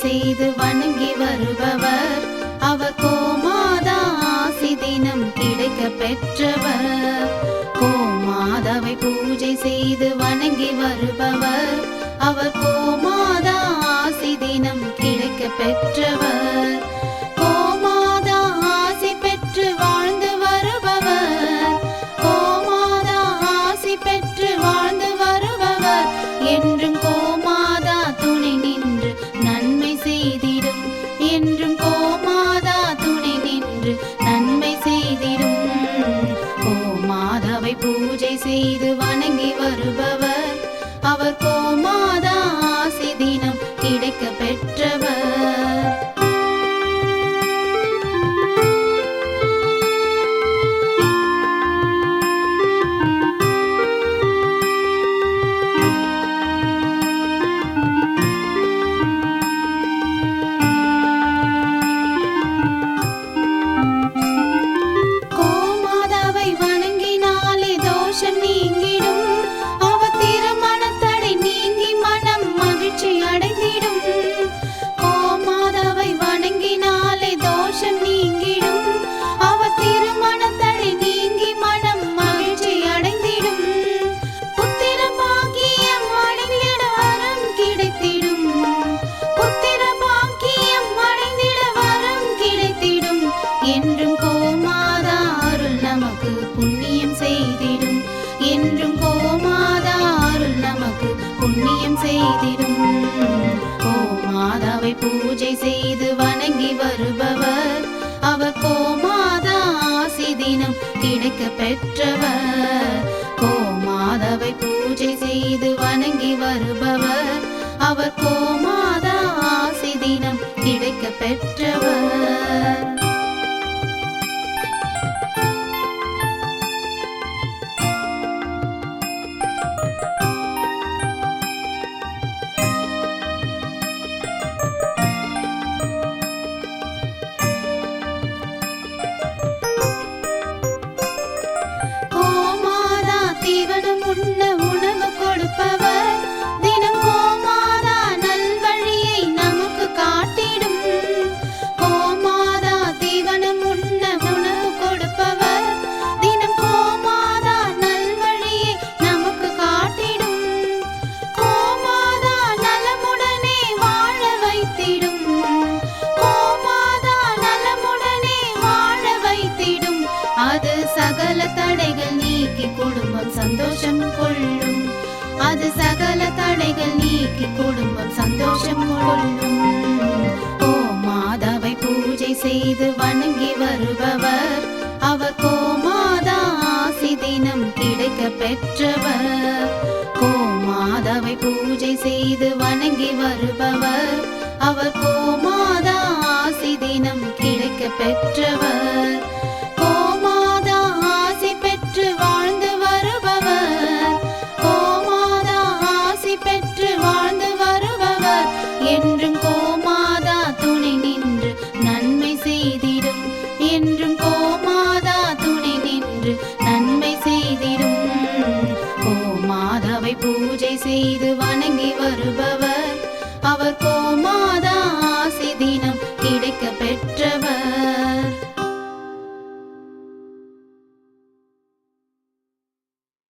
செய்து வணங்கி வருபவர். அவர் கோமாதா ஆசி தினம் கிடைக்க பெற்றவர். கோமாதாவை பூஜை செய்து வணங்கி வருபவர். அவர் கோமாதா ஆசி தினம் கிடைக்க பெற்றவர். கோமாதா ஆசி பெற்று வாழ்ந்து வருபவர். கோமாதா ஆசி பெற்று வாழ்ந்து வருபவர். என்றும் கோமாதா துணை நின்று நன்மை செய்திடும். என்றும் கோமாதா துணை நின்று நன்மை செய்திடும். கோமாதாவை பூஜை செய்து வணங்கி வருபவர். அவர் கோமாதா ஆசி தினம் கிடைக்க பெற்றவர். கோமாதாவை வணங்கினாலே தோஷம் நீங்கிடும். அவர் திருமணத்தடை நீங்கி மனம் மகிழ்ச்சி அடைந்திடும். கோமாதாவை வணங்கினாலே தோஷம் நீங்கிடும். அவர் திருமணத்தடை நீங்கி மனம் மகிழ்ச்சி அடைந்திடும். புத்திர பாக்கியம் அடைந்திட வரம் கிடைத்திடும். புத்திர பாக்கியம் அடைந்திட வரம் கிடைத்திடும். என்றும் கோமாதா அருள் நமக்கு புண்ணியம் செய்திடும். என்றும் கோமாதா அருள் நமக்கு புண்ணியம் செய்திடும். கோமாதாவை பூஜை செய்து வணங்கி வருபவர். அவர் கோமாதா ஆசி தினம் கிடைக்க பெற்றவர். கோமாதாவை பூஜை செய்து வணங்கி வருபவர். அவர் கோமாதா ஆசி தினம் கிடைக்க பெற்றவர். கோமாதா தீவனம் உண்ண உணவு கொடுப்பவர். தினம் கோமாதா நல்வழியை நமக்கு காட்டிடும். கோமாதா தீவனம் உண்ண உணவு கொடுப்பவர். தினம் கோமாதா நல்வழியை நமக்கு காட்டிடும். கோமாதா நலமுடனே வாழ வைத்திடும். கோமாதா நலமுடனே வாழ வைத்திடும். அது சகல தடைகள் நீக்கி குடும்பம் சந்தோஷம் கொள்ளும். அது சகல தடைகள் நீக்கி குடும்பம் சந்தோஷம் கொள்ளும். கோமாதாவை பூஜை செய்து வணங்கி வருபவர். அவர் கோமாதா ஆசி தினம் கிடைக்க பெற்றவர். கோமாதாவை பூஜை செய்து வணங்கி வருபவர். அவர் கோமாதா ஆசி தினம் கிடைக்க பெற்றவர். கோமாதா ஆசி பெற்று வாழ்ந்து வருபவர். கோமாதா ஆசி பெற்று வாழ்ந்து வருபவர். என்றும் கோமாதா துணை நின்று நன்மை செய்திடும். என்றும் கோமாதா துணை நின்று நன்மை செய்திடும். கோமாதாவை பூஜை செய்து வணங்கி வருபவர். அவர் கோமாதா ஆசி தினம் கிடைக்க பெற்ற